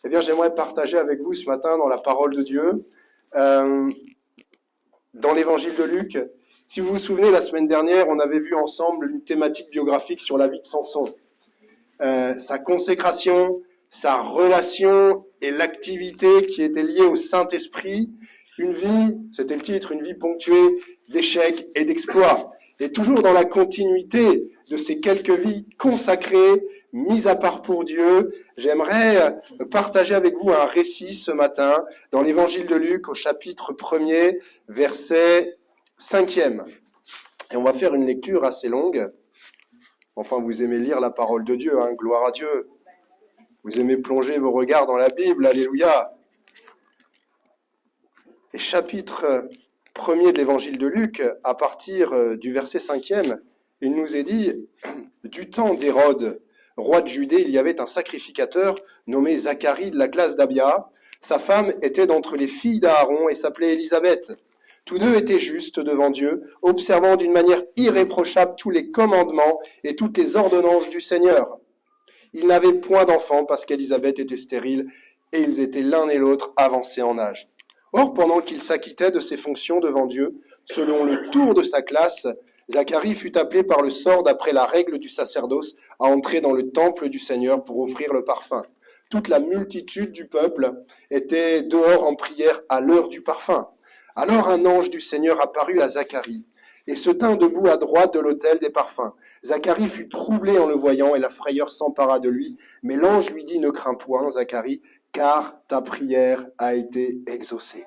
Eh bien, j'aimerais partager avec vous ce matin dans la parole de Dieu, euh, dans l'évangile de Luc. Si vous vous souvenez, la semaine dernière, on avait vu ensemble une thématique biographique sur la vie de Samson. Sa consécration, sa relation et l'activité qui était liée au Saint-Esprit. Une vie, c'était le titre, une vie ponctuée d'échecs et d'exploits. Et toujours dans la continuité de ces quelques vies consacrées, mises à part pour Dieu, j'aimerais partager avec vous un récit ce matin dans l'évangile de Luc au chapitre 1er, verset 5e. Et on va faire une lecture assez longue. Enfin, vous aimez lire la parole de Dieu, hein, gloire à Dieu. Vous aimez plonger vos regards dans la Bible, alléluia. Et chapitre 1er de l'évangile de Luc, à partir du verset 5e, il nous est dit, du temps d'Hérode, roi de Judée, il y avait un sacrificateur nommé Zacharie de la classe d'Abia. Sa femme était d'entre les filles d'Aaron et s'appelait Élisabeth. Tous deux étaient justes devant Dieu, observant d'une manière irréprochable tous les commandements et toutes les ordonnances du Seigneur. Ils n'avaient point d'enfants parce qu'Élisabeth était stérile et ils étaient l'un et l'autre avancés en âge. Or, pendant qu'il s'acquittait de ses fonctions devant Dieu, selon le tour de sa classe, Zacharie fut appelé par le sort d'après la règle du sacerdoce à entrer dans le temple du Seigneur pour offrir le parfum. Toute la multitude du peuple était dehors en prière à l'heure du parfum. Alors un ange du Seigneur apparut à Zacharie et se tint debout à droite de l'autel des parfums. Zacharie fut troublé en le voyant et la frayeur s'empara de lui. Mais l'ange lui dit, ne crains point, Zacharie, car ta prière a été exaucée.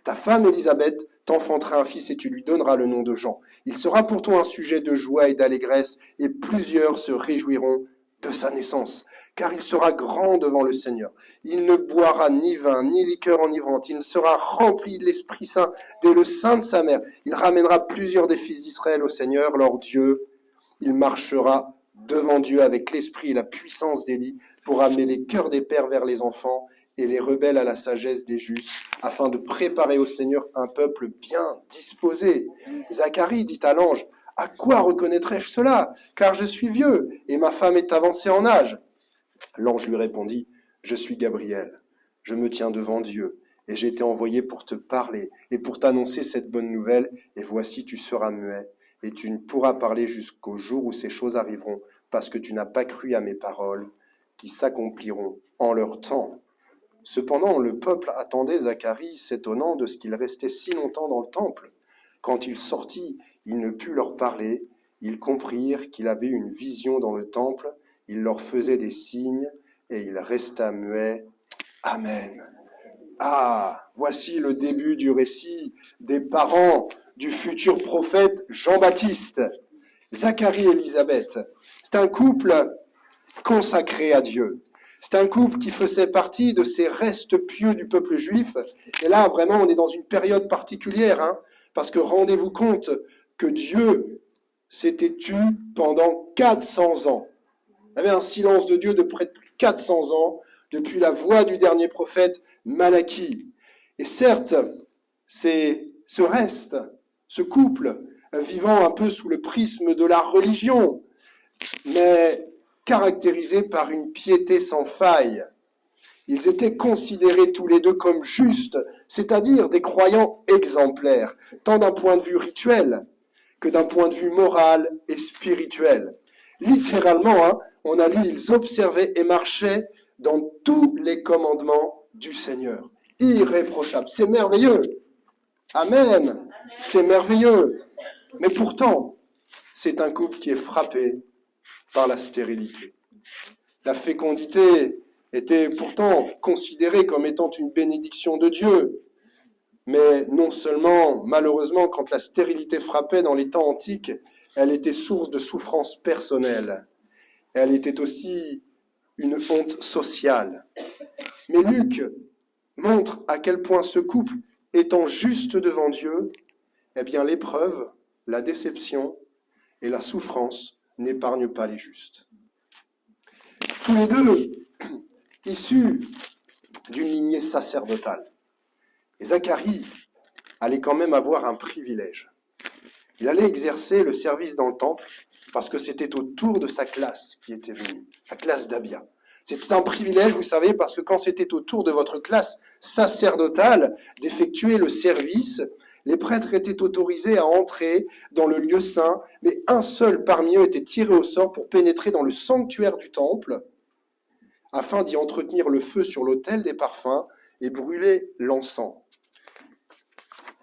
Ta femme Élisabeth t'enfantera un fils et tu lui donneras le nom de Jean. Il sera pour toi un sujet de joie et d'allégresse et plusieurs se réjouiront de sa naissance. Car il sera grand devant le Seigneur. Il ne boira ni vin, ni liqueur enivrante. Il sera rempli de l'Esprit Saint dès le sein de sa mère. Il ramènera plusieurs des fils d'Israël au Seigneur, leur Dieu. Il marchera devant Dieu avec l'esprit et la puissance d'Élie pour amener les cœurs des pères vers les enfants et les rebelles à la sagesse des justes, afin de préparer au Seigneur un peuple bien disposé. Zacharie dit à l'ange, « À quoi reconnaîtrai-je cela? Car je suis vieux et ma femme est avancée en âge. » L'ange lui répondit, « Je suis Gabriel, je me tiens devant Dieu, et j'ai été envoyé pour te parler et pour t'annoncer cette bonne nouvelle, et voici tu seras muet, et tu ne pourras parler jusqu'au jour où ces choses arriveront, parce que tu n'as pas cru à mes paroles, qui s'accompliront en leur temps. » Cependant, le peuple attendait Zacharie, s'étonnant de ce qu'il restait si longtemps dans le temple. Quand il sortit, il ne put leur parler, ils comprirent qu'il avait une vision dans le temple. Il leur faisait des signes et il resta muet. Amen. Ah, voici le début du récit des parents du futur prophète Jean-Baptiste. Zacharie et Élisabeth, c'est un couple consacré à Dieu. C'est un couple qui faisait partie de ces restes pieux du peuple juif. Et là, vraiment, on est dans une période particulière, parce que rendez-vous compte que Dieu s'était tu pendant 400 ans. Il y avait un silence de Dieu de près de 400 ans, depuis la voix du dernier prophète Malachie. Et certes, c'est ce couple, vivant un peu sous le prisme de la religion, mais caractérisé par une piété sans faille. Ils étaient considérés tous les deux comme justes, c'est-à-dire des croyants exemplaires, tant d'un point de vue rituel que d'un point de vue moral et spirituel. Littéralement, on a lu, ils observaient et marchaient dans tous les commandements du Seigneur. Irréprochable. C'est merveilleux. Amen. C'est merveilleux. Mais pourtant, c'est un couple qui est frappé par la stérilité. La fécondité était pourtant considérée comme étant une bénédiction de Dieu. Mais non seulement, malheureusement, quand la stérilité frappait dans les temps antiques, elle était source de souffrance personnelle. Elle était aussi une honte sociale. Mais Luc montre à quel point ce couple, étant juste devant Dieu, eh bien l'épreuve, la déception et la souffrance n'épargnent pas les justes. Tous les deux issus d'une lignée sacerdotale. Et Zacharie allait quand même avoir un privilège. Il allait exercer le service dans le temple parce que c'était au tour de sa classe qui était venue, la classe d'Abia. C'était un privilège, vous savez, parce que quand c'était au tour de votre classe sacerdotale d'effectuer le service, les prêtres étaient autorisés à entrer dans le lieu saint, mais un seul parmi eux était tiré au sort pour pénétrer dans le sanctuaire du temple, afin d'y entretenir le feu sur l'autel des parfums et brûler l'encens.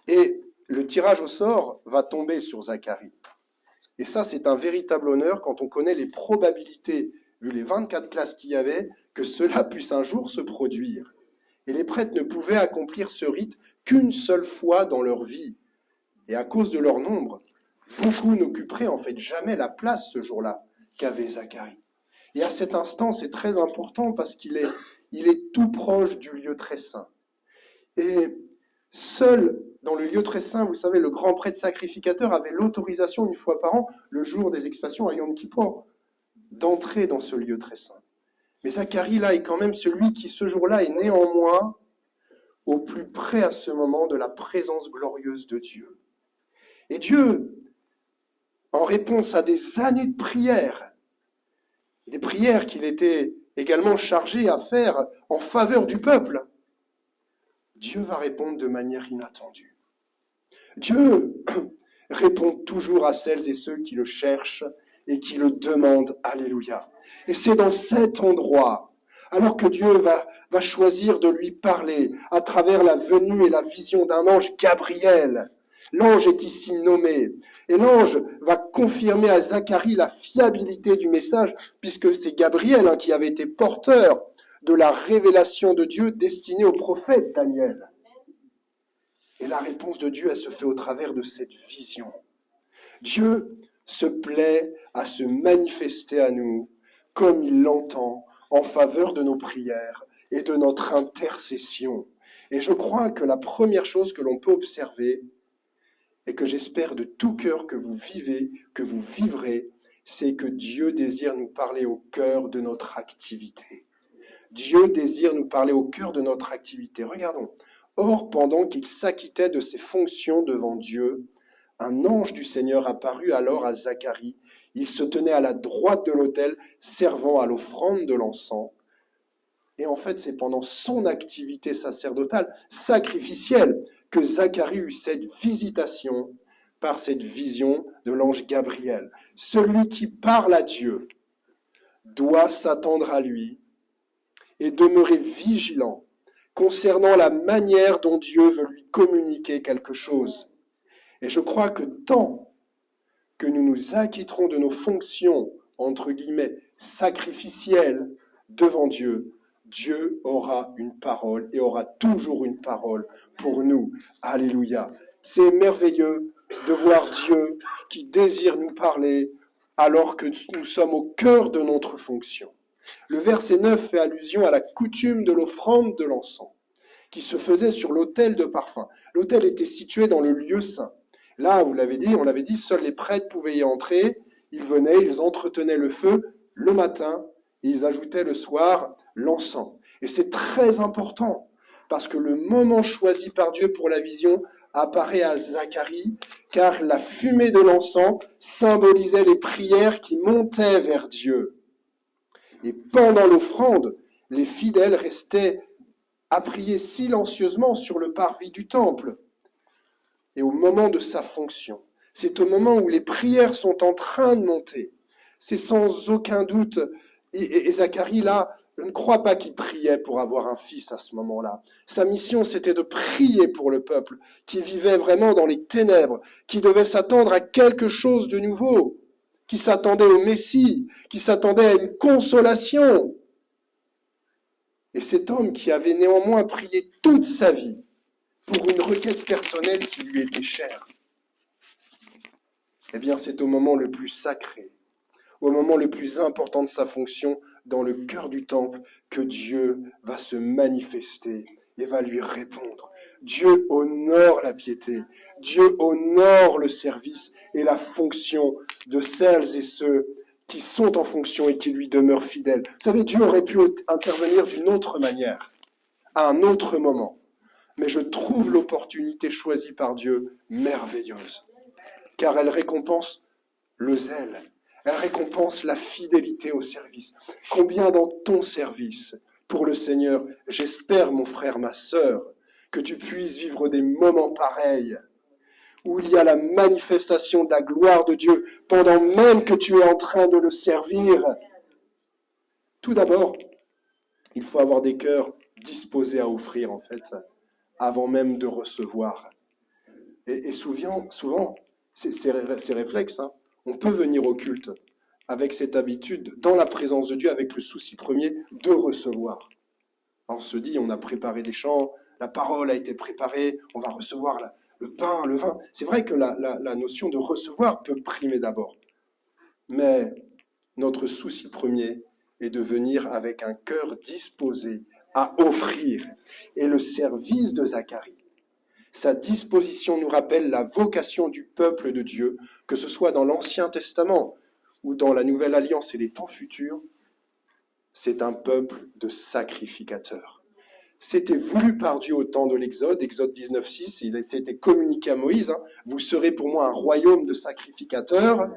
Et le tirage au sort va tomber sur Zacharie. Et ça, c'est un véritable honneur quand on connaît les probabilités, vu les 24 classes qu'il y avait, que cela puisse un jour se produire. Et les prêtres ne pouvaient accomplir ce rite qu'une seule fois dans leur vie. Et à cause de leur nombre, beaucoup n'occuperaient en fait jamais la place ce jour-là qu'avait Zacharie. Et à cet instant, c'est très important parce qu'il est tout proche du lieu très saint. Et seul dans le lieu très saint, vous savez, le grand prêtre sacrificateur avait l'autorisation une fois par an, le jour des expiations à Yom Kippour, d'entrer dans ce lieu très saint. Mais Zacharie, là, est quand même celui qui, ce jour-là, est néanmoins au plus près à ce moment de la présence glorieuse de Dieu. Et Dieu, en réponse à des années de prières, des prières qu'il était également chargé à faire en faveur du peuple, Dieu va répondre de manière inattendue. Dieu répond toujours à celles et ceux qui le cherchent et qui le demandent. Alléluia. Et c'est dans cet endroit, alors que Dieu va choisir de lui parler à travers la venue et la vision d'un ange, Gabriel. L'ange est ici nommé. Et l'ange va confirmer à Zacharie la fiabilité du message, puisque c'est Gabriel qui avait été porteur de la révélation de Dieu destinée au prophète Daniel. Et la réponse de Dieu, elle se fait au travers de cette vision. Dieu se plaît à se manifester à nous comme il l'entend en faveur de nos prières et de notre intercession. Et je crois que la première chose que l'on peut observer, et que j'espère de tout cœur que vous vivez, que vous vivrez, c'est que Dieu désire nous parler au cœur de notre activité. Dieu désire nous parler au cœur de notre activité. Regardons. Or, pendant qu'il s'acquittait de ses fonctions devant Dieu, un ange du Seigneur apparut alors à Zacharie. Il se tenait à la droite de l'autel, servant à l'offrande de l'encens. Et en fait, c'est pendant son activité sacerdotale, sacrificielle, que Zacharie eut cette visitation par cette vision de l'ange Gabriel. Celui qui parle à Dieu doit s'attendre à lui et demeurer vigilant concernant la manière dont Dieu veut lui communiquer quelque chose. Et je crois que tant que nous nous acquitterons de nos fonctions, entre guillemets, sacrificielles devant Dieu, Dieu aura une parole et aura toujours une parole pour nous. Alléluia. C'est merveilleux de voir Dieu qui désire nous parler alors que nous sommes au cœur de notre fonction. Le verset 9 fait allusion à la coutume de l'offrande de l'encens qui se faisait sur l'autel de parfum. L'autel était situé dans le lieu saint. Là, on l'avait dit, seuls les prêtres pouvaient y entrer. Ils venaient, ils entretenaient le feu le matin et ils ajoutaient le soir l'encens. Et c'est très important parce que le moment choisi par Dieu pour la vision apparaît à Zacharie, car la fumée de l'encens symbolisait les prières qui montaient vers Dieu. Et pendant l'offrande, les fidèles restaient à prier silencieusement sur le parvis du temple. Et au moment de sa fonction, c'est au moment où les prières sont en train de monter. C'est sans aucun doute, et Zacharie là, je ne crois pas qu'il priait pour avoir un fils à ce moment-là. Sa mission, c'était de prier pour le peuple qui vivait vraiment dans les ténèbres, qui devait s'attendre à quelque chose de nouveau, qui s'attendait au Messie, qui s'attendait à une consolation. Et cet homme qui avait néanmoins prié toute sa vie pour une requête personnelle qui lui était chère, eh bien c'est au moment le plus sacré, au moment le plus important de sa fonction, dans le cœur du temple, que Dieu va se manifester et va lui répondre. Dieu honore la piété, Dieu honore le service et la fonction de celles et ceux qui sont en fonction et qui lui demeurent fidèles. Vous savez, Dieu aurait pu intervenir d'une autre manière, à un autre moment. Mais je trouve l'opportunité choisie par Dieu merveilleuse, car elle récompense le zèle, Elle récompense la fidélité au service. Combien dans ton service pour le Seigneur, j'espère, mon frère, ma sœur, que tu puisses vivre des moments pareils, où il y a la manifestation de la gloire de Dieu, pendant même que tu es en train de le servir. Tout d'abord, il faut avoir des cœurs disposés à offrir, en fait, avant même de recevoir. Et souvent, c'est réflexe, hein. On peut venir au culte avec cette habitude, dans la présence de Dieu, avec le souci premier de recevoir. Alors on se dit, on a préparé des chants, la parole a été préparée, on va recevoir le pain, le vin. C'est vrai que la notion de recevoir peut primer d'abord. Mais notre souci premier est de venir avec un cœur disposé à offrir. Et le service de Zacharie, sa disposition nous rappelle la vocation du peuple de Dieu, que ce soit dans l'Ancien Testament ou dans la Nouvelle Alliance et les temps futurs. C'est un peuple de sacrificateurs. C'était voulu par Dieu au temps de l'Exode, Exode 19:6, c'était communiqué à Moïse, hein, vous serez pour moi un royaume de sacrificateurs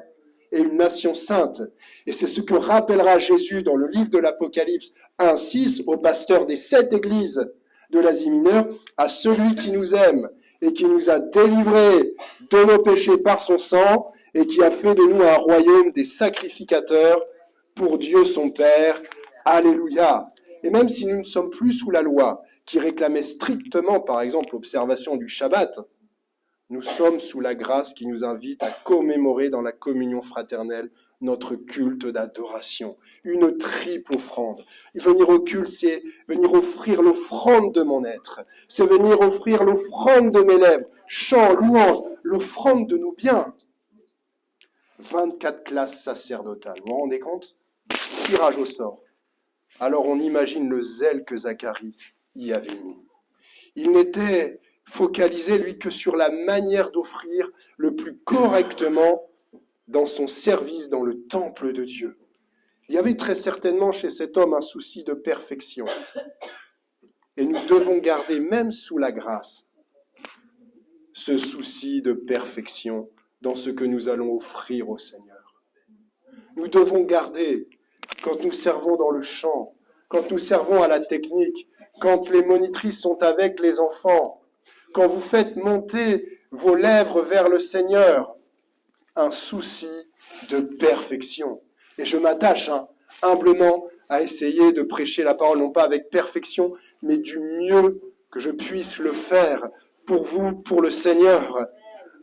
et une nation sainte. Et c'est ce que rappellera Jésus dans le livre de l'Apocalypse 1:6 au pasteur des 7 églises de l'Asie mineure, à celui qui nous aime et qui nous a délivrés de nos péchés par son sang et qui a fait de nous un royaume des sacrificateurs pour Dieu son Père. Alléluia. Et même si nous ne sommes plus sous la loi, qui réclamait strictement, par exemple, l'observation du Shabbat, nous sommes sous la grâce qui nous invite à commémorer dans la communion fraternelle notre culte d'adoration, une triple offrande. Venir au culte, c'est venir offrir l'offrande de mon être, c'est venir offrir l'offrande de mes lèvres, chant, louange, l'offrande de nos biens. 24 classes sacerdotales, vous vous rendez compte? Tirage au sort. Alors on imagine le zèle que Zacharie y avait mis. Il n'était focalisé, lui, que sur la manière d'offrir le plus correctement dans son service dans le temple de Dieu. Il y avait très certainement chez cet homme un souci de perfection. Et nous devons garder, même sous la grâce, ce souci de perfection dans ce que nous allons offrir au Seigneur. Nous devons garder, quand nous servons dans le chant, quand nous servons à la technique, quand les monitrices sont avec les enfants, quand vous faites monter vos lèvres vers le Seigneur, un souci de perfection. Et je m'attache humblement à essayer de prêcher la parole, non pas avec perfection, mais du mieux que je puisse le faire pour vous, pour le Seigneur.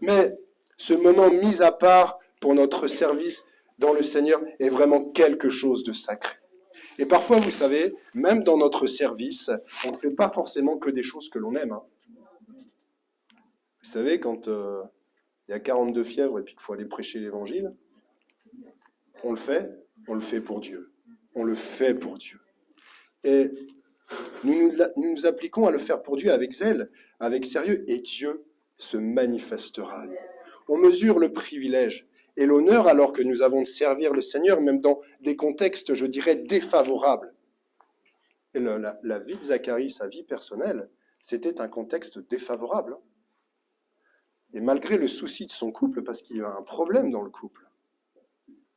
Mais ce moment mis à part pour notre service dans le Seigneur est vraiment quelque chose de sacré. Et parfois, vous savez, même dans notre service, on ne fait pas forcément que des choses que l'on aime. Vous savez, quand il y a 42 fièvres et puis qu'il faut aller prêcher l'évangile, on le fait pour Dieu. On le fait pour Dieu. Et nous nous appliquons à le faire pour Dieu avec zèle, avec sérieux, et Dieu se manifestera. On mesure le privilège et l'honneur alors que nous avons de servir le Seigneur, même dans des contextes, je dirais, défavorables. Et la vie de Zacharie, sa vie personnelle, c'était un contexte défavorable. Et malgré le souci de son couple, parce qu'il y a un problème dans le couple,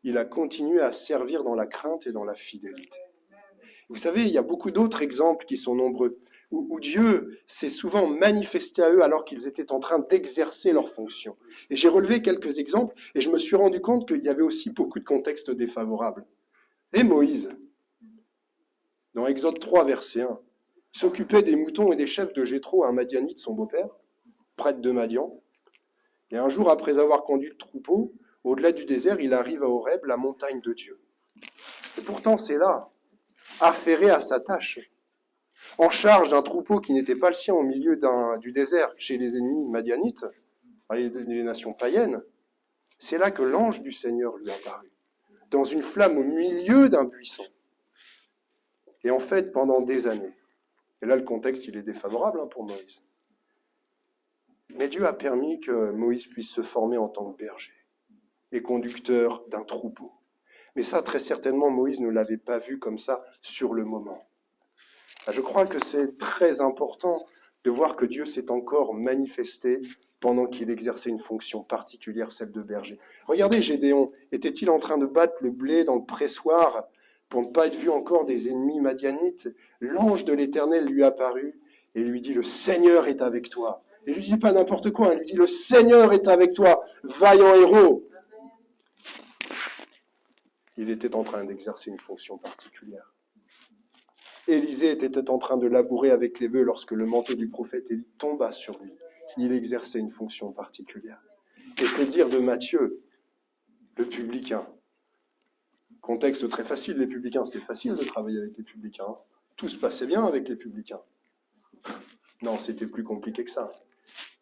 il a continué à servir dans la crainte et dans la fidélité. Vous savez, il y a beaucoup d'autres exemples qui sont nombreux, où Dieu s'est souvent manifesté à eux alors qu'ils étaient en train d'exercer leur fonction. Et j'ai relevé quelques exemples, et je me suis rendu compte qu'il y avait aussi beaucoup de contextes défavorables. Et Moïse, dans Exode 3, verset 1, s'occupait des moutons et des chefs de Jéthro, un Madianite, son beau-père, prêtre de Madian. Et un jour, après avoir conduit le troupeau, au-delà du désert, il arrive à Horeb, la montagne de Dieu. Et pourtant, c'est là, affairé à sa tâche, en charge d'un troupeau qui n'était pas le sien au milieu du désert, chez les ennemis madianites, les nations païennes. C'est là que l'ange du Seigneur lui apparut, dans une flamme au milieu d'un buisson. Et en fait, pendant des années, et là le contexte il est défavorable pour Moïse, mais Dieu a permis que Moïse puisse se former en tant que berger et conducteur d'un troupeau. Mais ça, très certainement, Moïse ne l'avait pas vu comme ça sur le moment. Je crois que c'est très important de voir que Dieu s'est encore manifesté pendant qu'il exerçait une fonction particulière, celle de berger. Regardez Gédéon, était-il en train de battre le blé dans le pressoir pour ne pas être vu encore des ennemis madianites? L'ange de l'Éternel lui apparut et lui dit, le Seigneur est avec toi. Il lui dit pas n'importe quoi, il lui dit, le Seigneur est avec toi, vaillant héros. Il était en train d'exercer une fonction particulière. Élisée était en train de labourer avec les bœufs lorsque le manteau du prophète Élie tomba sur lui. Il exerçait une fonction particulière. Et que dire de Matthieu, le publicain? Contexte très facile, les publicains, c'était facile de travailler avec les publicains. Tout se passait bien avec les publicains. Non, c'était plus compliqué que ça.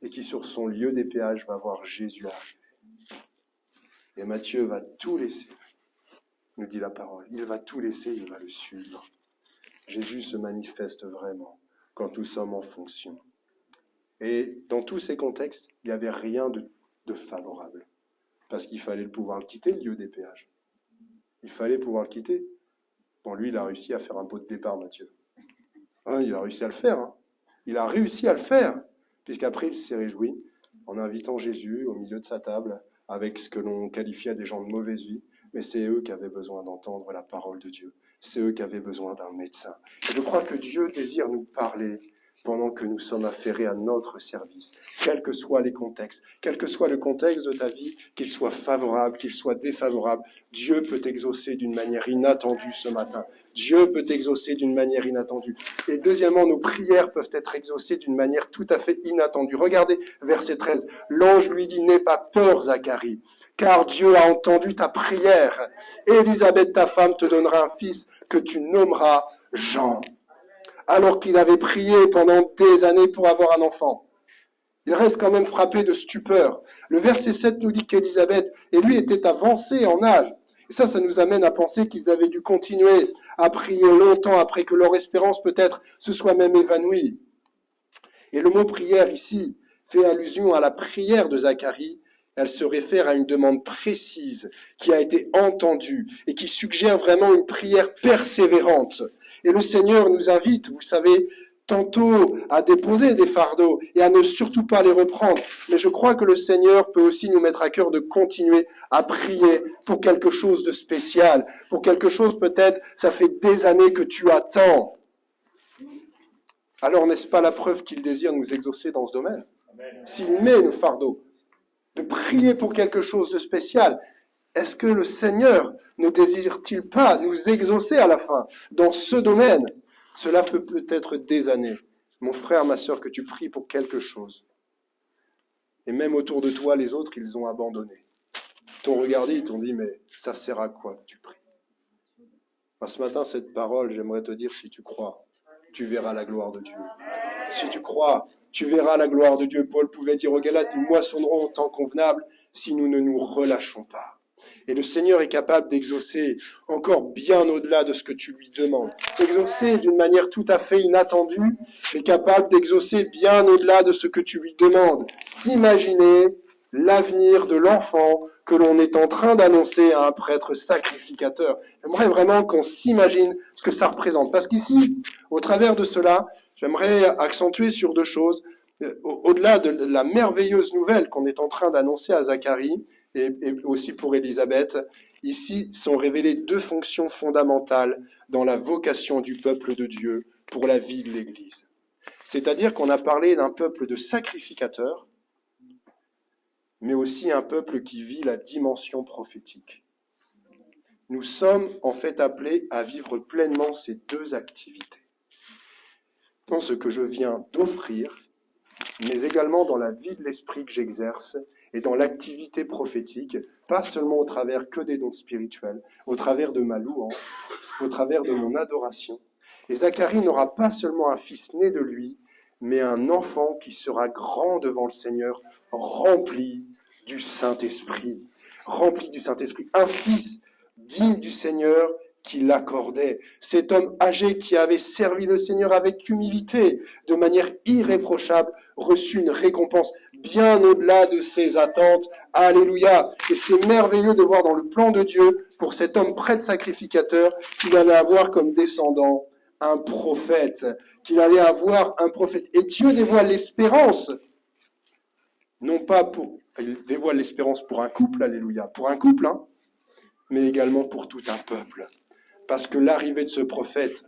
Et qui sur son lieu des péages va voir Jésus arriver. Et Matthieu va tout laisser, nous dit la parole. Il va tout laisser, il va le suivre. Jésus se manifeste vraiment quand nous sommes en fonction. Et dans tous ces contextes, il n'y avait rien de favorable. Parce qu'il fallait pouvoir le quitter, le lieu des péages. Il fallait pouvoir le quitter. Bon, lui, il a réussi à faire un pot de départ, Matthieu. Hein, il a réussi à le faire. Hein. Il a réussi à le faire. Puisqu'après, il s'est réjoui en invitant Jésus au milieu de sa table avec ce que l'on qualifiait des gens de mauvaise vie. Mais c'est eux qui avaient besoin d'entendre la parole de Dieu. C'est eux qui avaient besoin d'un médecin. Et je crois que Dieu désire nous parler pendant que nous sommes affairés à notre service, quels que soient les contextes, quel que soit le contexte de ta vie, qu'il soit favorable, qu'il soit défavorable, Dieu peut t'exaucer d'une manière inattendue ce matin. Dieu peut t'exaucer d'une manière inattendue. Et deuxièmement, nos prières peuvent être exaucées d'une manière tout à fait inattendue. Regardez, verset 13. L'ange lui dit, n'aie pas peur, Zacharie, car Dieu a entendu ta prière. Élisabeth, ta femme, te donnera un fils que tu nommeras Jean. Alors qu'il avait prié pendant des années pour avoir un enfant. Il reste quand même frappé de stupeur. Le verset 7 nous dit qu'Élisabeth, et lui, était avancé en âge. Et ça nous amène à penser qu'ils avaient dû continuer à prier longtemps après que leur espérance peut-être se soit même évanouie. Et le mot prière ici fait allusion à la prière de Zacharie. Elle se réfère à une demande précise qui a été entendue et qui suggère vraiment une prière persévérante. Et le Seigneur nous invite, vous savez, tantôt à déposer des fardeaux et à ne surtout pas les reprendre. Mais je crois que le Seigneur peut aussi nous mettre à cœur de continuer à prier pour quelque chose de spécial, pour quelque chose peut-être, ça fait des années que tu attends. Alors n'est-ce pas la preuve qu'il désire nous exaucer dans ce domaine? S'il met nos fardeaux, de prier pour quelque chose de spécial, est-ce que le Seigneur ne désire-t-il pas nous exaucer à la fin dans ce domaine? Cela fait peut-être des années, mon frère, ma sœur, que tu pries pour quelque chose. Et même autour de toi, les autres, ils ont abandonné. Ils t'ont regardé, ils t'ont dit, mais ça sert à quoi que tu pries? Ce matin, cette parole, j'aimerais te dire, si tu crois, tu verras la gloire de Dieu. Si tu crois, tu verras la gloire de Dieu. Paul pouvait dire aux Galates, nous moissonnerons au temps convenable si nous ne nous relâchons pas. Et le Seigneur est capable d'exaucer encore bien au-delà de ce que tu lui demandes. Exaucer d'une manière tout à fait inattendue, mais capable d'exaucer bien au-delà de ce que tu lui demandes. Imaginez l'avenir de l'enfant que l'on est en train d'annoncer à un prêtre sacrificateur. J'aimerais vraiment qu'on s'imagine ce que ça représente. Parce qu'ici, au travers de cela, j'aimerais accentuer sur deux choses. Au-delà de la merveilleuse nouvelle qu'on est en train d'annoncer à Zacharie, et aussi pour Élisabeth, ici sont révélées deux fonctions fondamentales dans la vocation du peuple de Dieu pour la vie de l'Église. C'est-à-dire qu'on a parlé d'un peuple de sacrificateurs, mais aussi un peuple qui vit la dimension prophétique. Nous sommes en fait appelés à vivre pleinement ces deux activités. Dans ce que je viens d'offrir, mais également dans la vie de l'esprit que j'exerce et dans l'activité prophétique, pas seulement au travers que des dons spirituels, au travers de ma louange, au travers de mon adoration. Et Zacharie n'aura pas seulement un fils né de lui, mais un enfant qui sera grand devant le Seigneur, rempli du Saint-Esprit. Rempli du Saint-Esprit. Un fils digne du Seigneur qui l'accordait. Cet homme âgé qui avait servi le Seigneur avec humilité, de manière irréprochable, reçut une récompense bien au-delà de ses attentes. Alléluia. Et c'est merveilleux de voir dans le plan de Dieu, pour cet homme prêtre sacrificateur, qu'il allait avoir comme descendant un prophète. Qu'il allait avoir un prophète. Et Dieu dévoile l'espérance Non pas pour, il dévoile l'espérance pour un couple, alléluia, pour un couple, hein, mais également pour tout un peuple. Parce que l'arrivée de ce prophète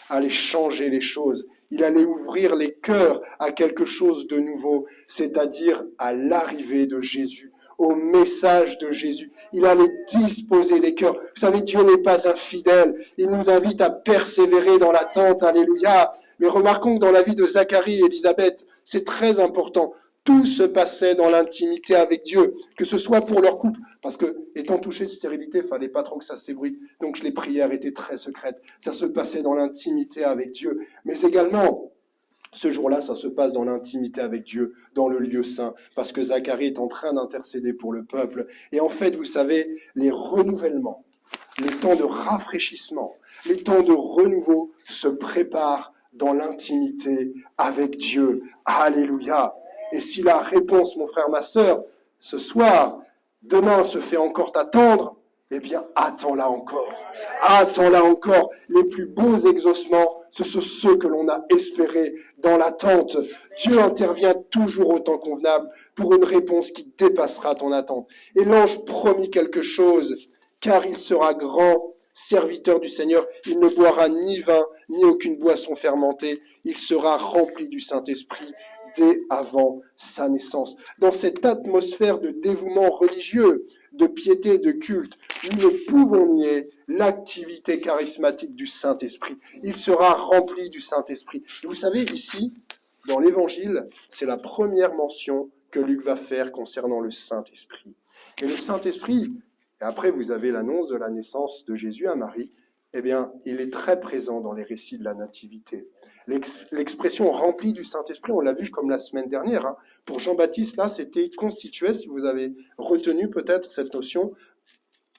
allait changer les choses. Il allait ouvrir les cœurs à quelque chose de nouveau, c'est-à-dire à l'arrivée de Jésus, au message de Jésus. Il allait disposer les cœurs. Vous savez, Dieu n'est pas infidèle. Il nous invite à persévérer dans l'attente. Alléluia. Mais remarquons que dans la vie de Zacharie et Élisabeth, c'est très important. Tout se passait dans l'intimité avec Dieu, que ce soit pour leur couple, parce que, étant touché de stérilité, il fallait pas trop que ça s'ébruite, donc les prières étaient très secrètes. Ça se passait dans l'intimité avec Dieu, mais également, ce jour-là, ça se passe dans l'intimité avec Dieu, dans le lieu saint, parce que Zacharie est en train d'intercéder pour le peuple. Et en fait, vous savez, les renouvellements, les temps de rafraîchissement, les temps de renouveau se préparent dans l'intimité avec Dieu. Alléluia! Et si la réponse, mon frère, ma sœur, ce soir, demain se fait encore t'attendre, eh bien, attends-la encore. Attends-la encore. Les plus beaux exaucements, ce sont ceux que l'on a espérés dans l'attente. Dieu intervient toujours au temps convenable pour une réponse qui dépassera ton attente. Et l'ange promit quelque chose, car il sera grand, serviteur du Seigneur. Il ne boira ni vin, ni aucune boisson fermentée. Il sera rempli du Saint-Esprit dès avant sa naissance. Dans cette atmosphère de dévouement religieux, de piété, de culte, nous ne pouvons nier l'activité charismatique du Saint-Esprit. Il sera rempli du Saint-Esprit. Et vous savez, ici, dans l'Évangile, c'est la première mention que Luc va faire concernant le Saint-Esprit. Et le Saint-Esprit, et après vous avez l'annonce de la naissance de Jésus à Marie, eh bien, il est très présent dans les récits de la Nativité. L'expression remplie du Saint-Esprit, on l'a vu comme la semaine dernière. Hein. Pour Jean-Baptiste, là, c'était constitué, si vous avez retenu peut-être cette notion,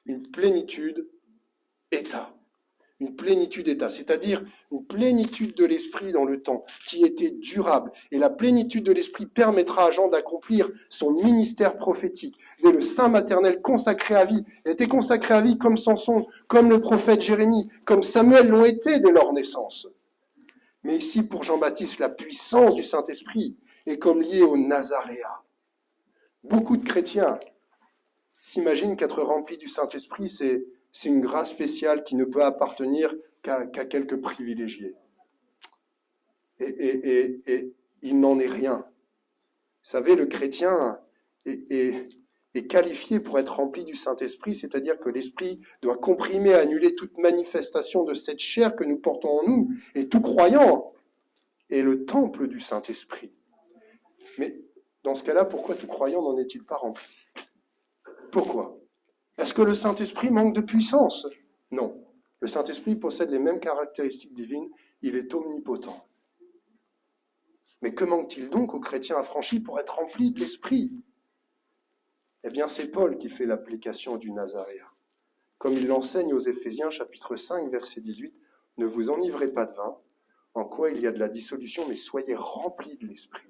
une plénitude état. Une plénitude état, c'est-à-dire une plénitude de l'esprit dans le temps, qui était durable. Et la plénitude de l'esprit permettra à Jean d'accomplir son ministère prophétique. Dès le sein maternel consacré à vie, il était consacré à vie comme Samson, comme le prophète Jérémie, comme Samuel l'ont été dès leur naissance. Mais ici, pour Jean-Baptiste, la puissance du Saint-Esprit est comme liée au Nazaréat. Beaucoup de chrétiens s'imaginent qu'être rempli du Saint-Esprit, c'est une grâce spéciale qui ne peut appartenir qu'à quelques privilégiés. Et il n'en est rien. Vous savez, le chrétien est qualifié pour être rempli du Saint-Esprit, c'est-à-dire que l'Esprit doit comprimer, annuler toute manifestation de cette chair que nous portons en nous, et tout croyant est le temple du Saint-Esprit. Mais dans ce cas-là, pourquoi tout croyant n'en est-il pas rempli? Pourquoi? Est-ce que le Saint-Esprit manque de puissance? Non. Le Saint-Esprit possède les mêmes caractéristiques divines, il est omnipotent. Mais que manque-t-il donc aux chrétiens affranchis pour être remplis de l'Esprit? Eh bien, c'est Paul qui fait l'application du Nazaréat. Comme il l'enseigne aux Éphésiens, chapitre 5, verset 18, « Ne vous enivrez pas de vin, en quoi il y a de la dissolution, mais soyez remplis de l'Esprit. »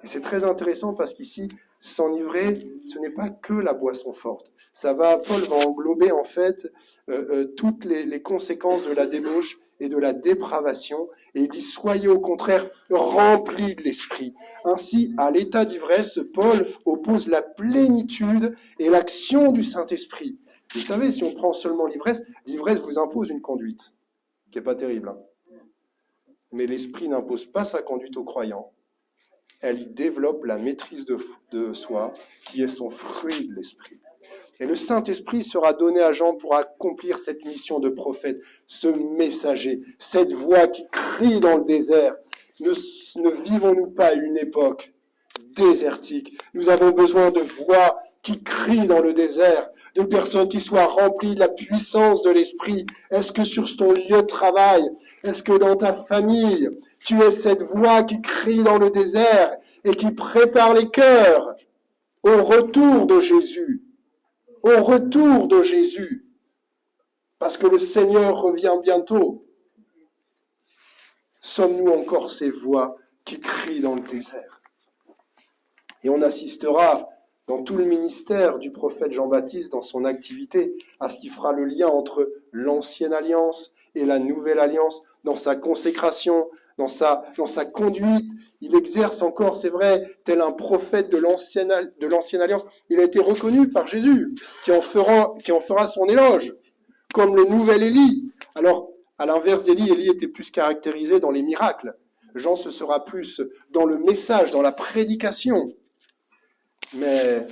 Et c'est très intéressant parce qu'ici, s'enivrer, ce n'est pas que la boisson forte. Paul va englober en fait toutes les conséquences de la débauche et de la dépravation. Et il dit, soyez au contraire remplis de l'Esprit. Ainsi, à l'état d'ivresse, Paul oppose la plénitude et l'action du Saint-Esprit. Vous savez, si on prend seulement l'ivresse vous impose une conduite, qui n'est pas terrible. Hein. Mais l'Esprit n'impose pas sa conduite aux croyants. Elle y développe la maîtrise de soi, qui est son fruit de l'Esprit. Et le Saint-Esprit sera donné à Jean pour accomplir cette mission de prophète, ce messager, cette voix qui crie dans le désert. Ne vivons-nous pas à une époque désertique? Nous avons besoin de voix qui crient dans le désert, de personnes qui soient remplies de la puissance de l'Esprit. Est-ce que sur ton lieu de travail, est-ce que dans ta famille, tu es cette voix qui crie dans le désert et qui prépare les cœurs au retour de Jésus? Au retour de Jésus, parce que le Seigneur revient bientôt. Sommes-nous encore ces voix qui crient dans le désert? Et on assistera dans tout le ministère du prophète Jean-Baptiste, dans son activité, à ce qui fera le lien entre l'ancienne alliance et la nouvelle alliance, dans sa consécration, dans sa conduite. Il exerce encore, c'est vrai, tel un prophète de l'ancienne alliance. Il a été reconnu par Jésus, qui en fera son éloge, comme le nouvel Élie. Alors, à l'inverse d'Élie, Élie était plus caractérisé dans les miracles. Jean, ce sera plus dans le message, dans la prédication. Mais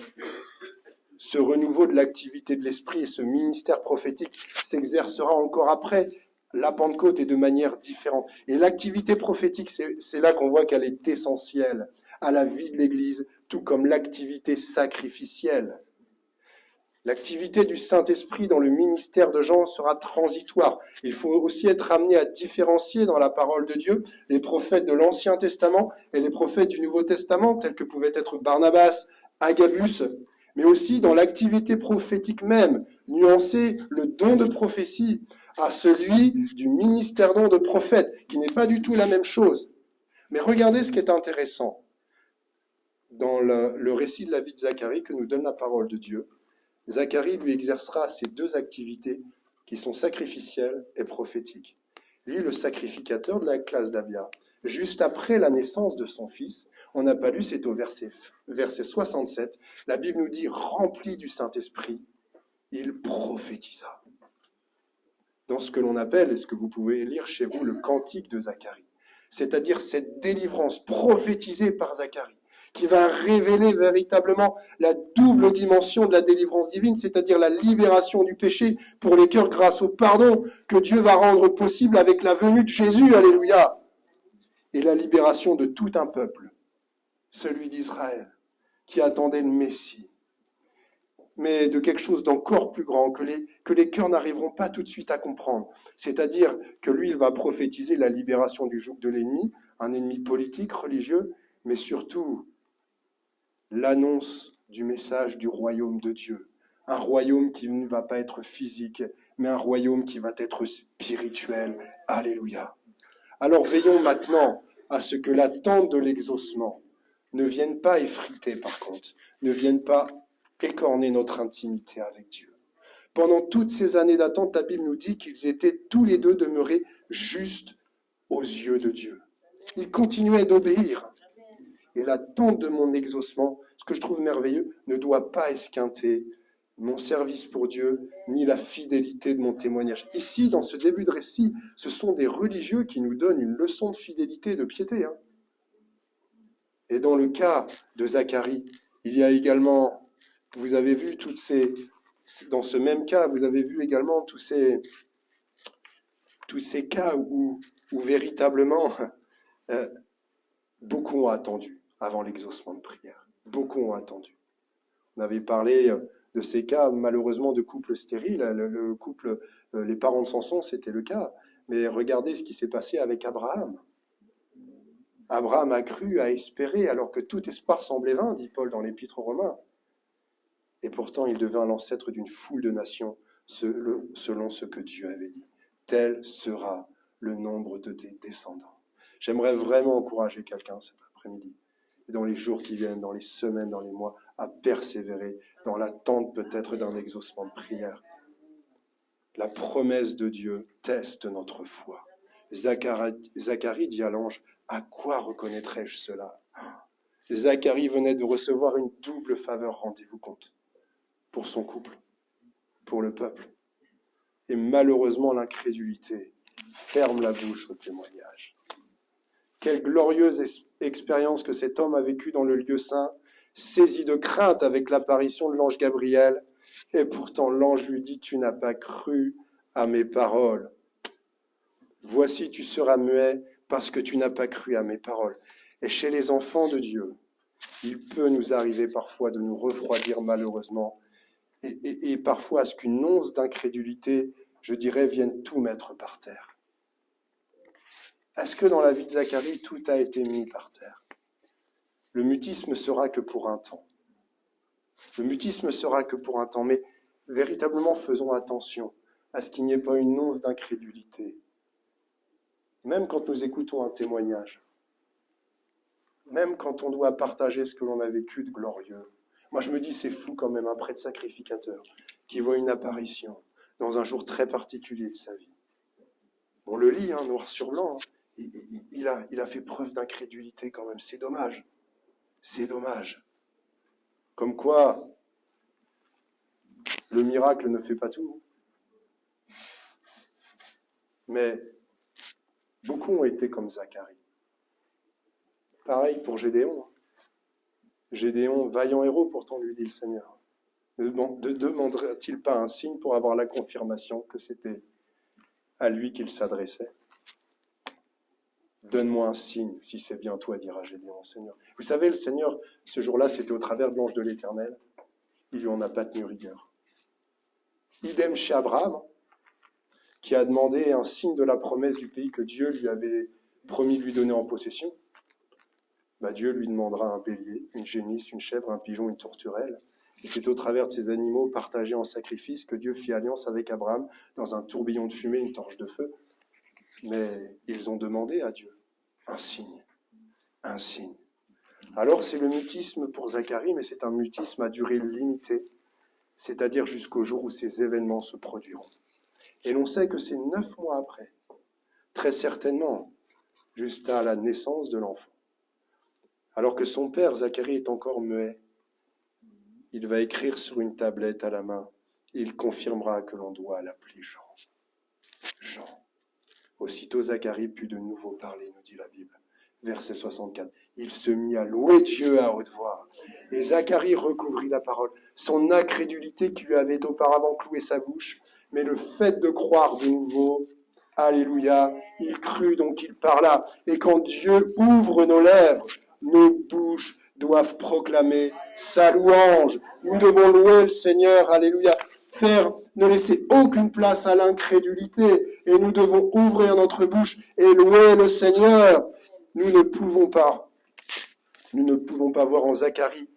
ce renouveau de l'activité de l'esprit et ce ministère prophétique s'exercera encore après la Pentecôte et de manière différente. Et l'activité prophétique, c'est là qu'on voit qu'elle est essentielle à la vie de l'Église, tout comme l'activité sacrificielle. L'activité du Saint-Esprit dans le ministère de Jean sera transitoire. Il faut aussi être amené à différencier dans la parole de Dieu les prophètes de l'Ancien Testament et les prophètes du Nouveau Testament, tels que pouvaient être Barnabas, Agabus, mais aussi dans l'activité prophétique même, nuancer le don de prophétie à celui du ministère don de prophète, qui n'est pas du tout la même chose. Mais regardez ce qui est intéressant dans le récit de la vie de Zacharie que nous donne la parole de Dieu. Zacharie lui exercera ces deux activités qui sont sacrificielles et prophétiques. Lui, le sacrificateur de la classe d'Abia, juste après la naissance de son fils, on n'a pas lu, c'est au verset 67, la Bible nous dit, rempli du Saint-Esprit, il prophétisa. Dans ce que l'on appelle, et ce que vous pouvez lire chez vous, le cantique de Zacharie, c'est-à-dire cette délivrance prophétisée par Zacharie, qui va révéler véritablement la double dimension de la délivrance divine, c'est-à-dire la libération du péché pour les cœurs grâce au pardon que Dieu va rendre possible avec la venue de Jésus, alléluia, et la libération de tout un peuple, celui d'Israël, qui attendait le Messie, mais de quelque chose d'encore plus grand que les cœurs n'arriveront pas tout de suite à comprendre. C'est-à-dire que lui, il va prophétiser la libération du joug de l'ennemi, un ennemi politique, religieux, mais surtout l'annonce du message du royaume de Dieu. Un royaume qui ne va pas être physique, mais un royaume qui va être spirituel. Alléluia. Alors veillons maintenant à ce que l'attente de l'exaucement ne vienne pas effriter, par contre, ne vienne pas écorner notre intimité avec Dieu. Pendant toutes ces années d'attente, la Bible nous dit qu'ils étaient tous les deux demeurés justes aux yeux de Dieu. Ils continuaient d'obéir. Et l'attente de mon exaucement, ce que je trouve merveilleux, ne doit pas esquinter mon service pour Dieu, ni la fidélité de mon témoignage. Ici, dans ce début de récit, ce sont des religieux qui nous donnent une leçon de fidélité et de piété. Et dans le cas de Zacharie, il y a également, vous avez vu dans ce même cas, vous avez vu également tous ces cas où véritablement beaucoup ont attendu avant l'exaucement de prière. Beaucoup ont attendu. On avait parlé de ces cas, malheureusement, de couples stériles. Le couple, les parents de Samson, c'était le cas. Mais regardez ce qui s'est passé avec Abraham. Abraham a cru, a espéré, alors que tout espoir semblait vain, dit Paul dans l'Épître aux Romains. Et pourtant, il devint l'ancêtre d'une foule de nations, selon ce que Dieu avait dit. Tel sera le nombre de tes descendants. J'aimerais vraiment encourager quelqu'un cet après-midi, et dans les jours qui viennent, dans les semaines, dans les mois, à persévérer dans l'attente peut-être d'un exaucement de prière. La promesse de Dieu teste notre foi. Zacharie dit à l'ange, à quoi reconnaîtrais-je cela? Zacharie venait de recevoir une double faveur, rendez-vous compte, pour son couple, pour le peuple. Et malheureusement, l'incrédulité ferme la bouche au témoignage. Quelle glorieuse expérience que cet homme a vécue dans le lieu saint, saisi de crainte avec l'apparition de l'ange Gabriel. Et pourtant, l'ange lui dit, tu n'as pas cru à mes paroles. Voici, tu seras muet parce que tu n'as pas cru à mes paroles. Et chez les enfants de Dieu, il peut nous arriver parfois de nous refroidir malheureusement et parfois à ce qu'une once d'incrédulité, je dirais, vienne tout mettre par terre. Est-ce que dans la vie de Zacharie, tout a été mis par terre? Le mutisme sera que pour un temps. Le mutisme sera que pour un temps, mais véritablement faisons attention à ce qu'il n'y ait pas une once d'incrédulité. Même quand nous écoutons un témoignage, même quand on doit partager ce que l'on a vécu de glorieux. Moi je me dis, c'est fou quand même, un prêtre sacrificateur qui voit une apparition dans un jour très particulier de sa vie. On le lit, noir sur blanc, il a fait preuve d'incrédulité quand même. C'est dommage. C'est dommage. Comme quoi, le miracle ne fait pas tout. Mais beaucoup ont été comme Zacharie. Pareil pour Gédéon. Gédéon, vaillant héros, pourtant, lui dit le Seigneur. Ne demanderait-il pas un signe pour avoir la confirmation que c'était à lui qu'il s'adressait? Donne-moi un signe, si c'est bien toi, dira Gédéon, Seigneur. Vous savez, le Seigneur, ce jour-là, c'était au travers de l'ange de l'Éternel. Il lui en a pas tenu rigueur. Idem chez Abraham, qui a demandé un signe de la promesse du pays que Dieu lui avait promis de lui donner en possession. Dieu lui demandera un bélier, une génisse, une chèvre, un pigeon, une tourterelle. Et c'est au travers de ces animaux partagés en sacrifice que Dieu fit alliance avec Abraham dans un tourbillon de fumée, une torche de feu. Mais ils ont demandé à Dieu un signe, un signe. Alors c'est le mutisme pour Zacharie, mais c'est un mutisme à durée limitée, c'est-à-dire jusqu'au jour où ces événements se produiront. Et l'on sait que c'est 9 mois après, très certainement, juste à la naissance de l'enfant. Alors que son père, Zacharie, est encore muet, il va écrire sur une tablette à la main, et il confirmera que l'on doit l'appeler Jean. Jean. Aussitôt Zacharie put de nouveau parler, nous dit la Bible. Verset 64. Il se mit à louer Dieu à haute voix. Et Zacharie recouvrit la parole. Son incrédulité qui lui avait auparavant cloué sa bouche, mais le fait de croire de nouveau, alléluia, il crut donc il parla. Et quand Dieu ouvre nos lèvres, nos bouches doivent proclamer sa louange. Nous devons louer le Seigneur, alléluia. Ne laisser aucune place à l'incrédulité et nous devons ouvrir notre bouche et louer le Seigneur. Nous ne pouvons pas voir en Zacharie,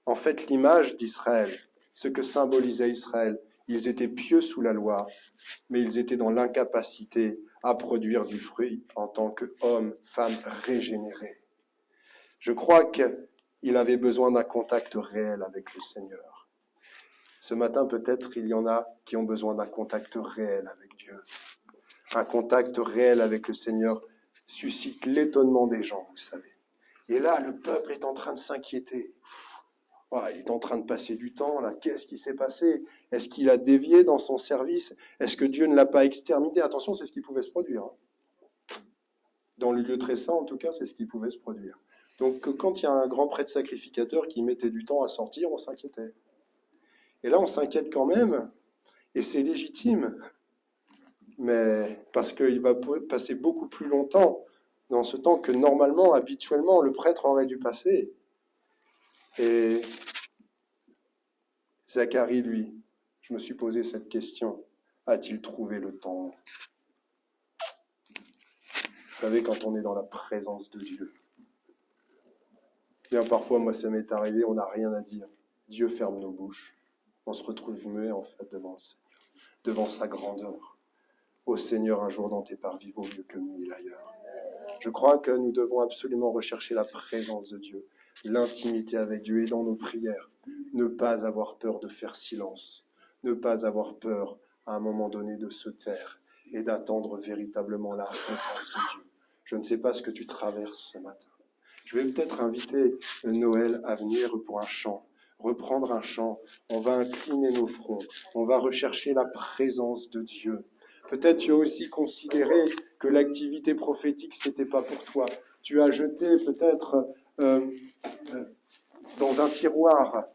en fait, l'image d'Israël, ce que symbolisait Israël. Ils étaient pieux sous la loi, mais ils étaient dans l'incapacité à produire du fruit en tant qu'hommes, femmes régénérés. Je crois qu'il avait besoin d'un contact réel avec le Seigneur. Ce matin, peut-être, il y en a qui ont besoin d'un contact réel avec Dieu. Un contact réel avec le Seigneur suscite l'étonnement des gens, vous savez. Et là, le peuple est en train de s'inquiéter. Il est en train de passer du temps, là. Qu'est-ce qui s'est passé? Est-ce qu'il a dévié dans son service? Est-ce que Dieu ne l'a pas exterminé? Attention, c'est ce qui pouvait se produire. Dans le lieu très saint, en tout cas, c'est ce qui pouvait se produire. Donc, quand il y a un grand prêtre sacrificateur qui mettait du temps à sortir, on s'inquiétait. Et là, on s'inquiète quand même, et c'est légitime, mais parce qu'il va passer beaucoup plus longtemps dans ce temps que normalement, habituellement, le prêtre aurait dû passer. Et Zacharie, lui, je me suis posé cette question, a-t-il trouvé le temps? Vous savez, quand on est dans la présence de Dieu, bien parfois, moi ça m'est arrivé, on n'a rien à dire. Dieu ferme nos bouches. On se retrouve muet en fait devant le Seigneur, devant sa grandeur. Ô Seigneur, un jour dans tes parvis vaut mieux que 1000 ailleurs. Je crois que nous devons absolument rechercher la présence de Dieu, l'intimité avec Dieu et dans nos prières. Ne pas avoir peur de faire silence, ne pas avoir peur à un moment donné de se taire et d'attendre véritablement la réponse de Dieu. Je ne sais pas ce que tu traverses ce matin. Je vais peut-être inviter Noël à venir pour un chant. Reprendre un chant, on va incliner nos fronts, on va rechercher la présence de Dieu. Peut-être tu as aussi considéré que l'activité prophétique, c'était pas pour toi. Tu as jeté peut-être dans un tiroir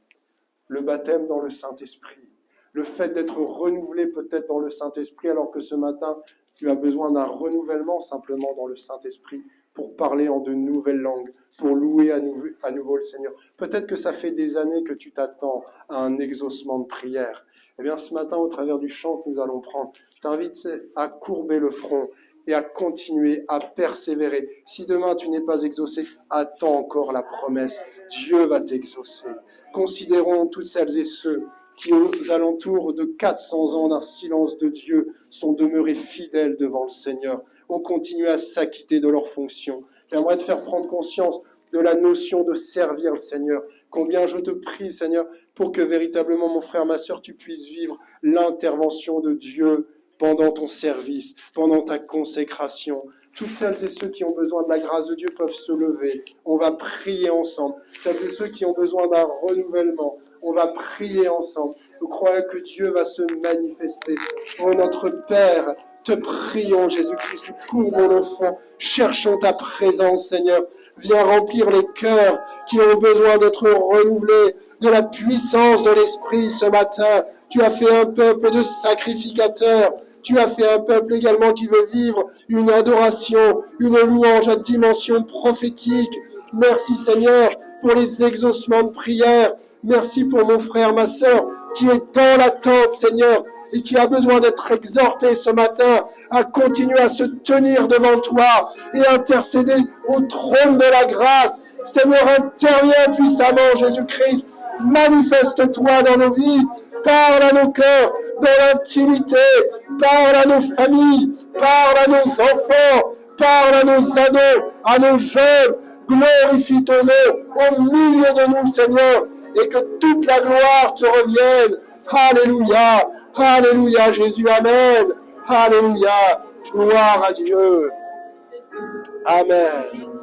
le baptême dans le Saint-Esprit, le fait d'être renouvelé peut-être dans le Saint-Esprit, alors que ce matin, tu as besoin d'un renouvellement simplement dans le Saint-Esprit pour parler en de nouvelles langues, pour louer à nouveau le Seigneur. Peut-être que ça fait des années que tu t'attends à un exaucement de prière. Eh bien, ce matin, au travers du chant que nous allons prendre, je t'invite à courber le front et à continuer, à persévérer. Si demain tu n'es pas exaucé, attends encore la promesse. Dieu va t'exaucer. Considérons toutes celles et ceux qui, aux alentours de 400 ans d'un silence de Dieu, sont demeurés fidèles devant le Seigneur, ont continué à s'acquitter de leurs fonctions. J'aimerais te faire prendre conscience de la notion de servir le Seigneur. Combien je te prie, Seigneur, pour que véritablement, mon frère, ma sœur, tu puisses vivre l'intervention de Dieu pendant ton service, pendant ta consécration. Toutes celles et ceux qui ont besoin de la grâce de Dieu peuvent se lever. On va prier ensemble. Celles et ceux qui ont besoin d'un renouvellement, on va prier ensemble. Nous croyons que Dieu va se manifester. Oh notre Père, te prions, Jésus-Christ, pour mon enfant. Cherchons ta présence, Seigneur. Viens remplir les cœurs qui ont besoin d'être renouvelés de la puissance de l'Esprit ce matin. Tu as fait un peuple de sacrificateurs. Tu as fait un peuple également qui veut vivre une adoration, une louange à dimension prophétique. Merci Seigneur pour les exaucements de prière. Merci pour mon frère, ma sœur, qui est dans l'attente, Seigneur, et qui a besoin d'être exhorté ce matin à continuer à se tenir devant toi et intercéder au trône de la grâce. Seigneur, interviens puissamment, Jésus-Christ. Manifeste-toi dans nos vies. Parle à nos cœurs, dans l'intimité. Parle à nos familles. Parle à nos enfants. Parle à nos ados, à nos jeunes. Glorifie ton nom au milieu de nous, Seigneur, et que toute la gloire te revienne. Alléluia. Alléluia, Jésus. Amen. Alléluia. Gloire à Dieu. Amen.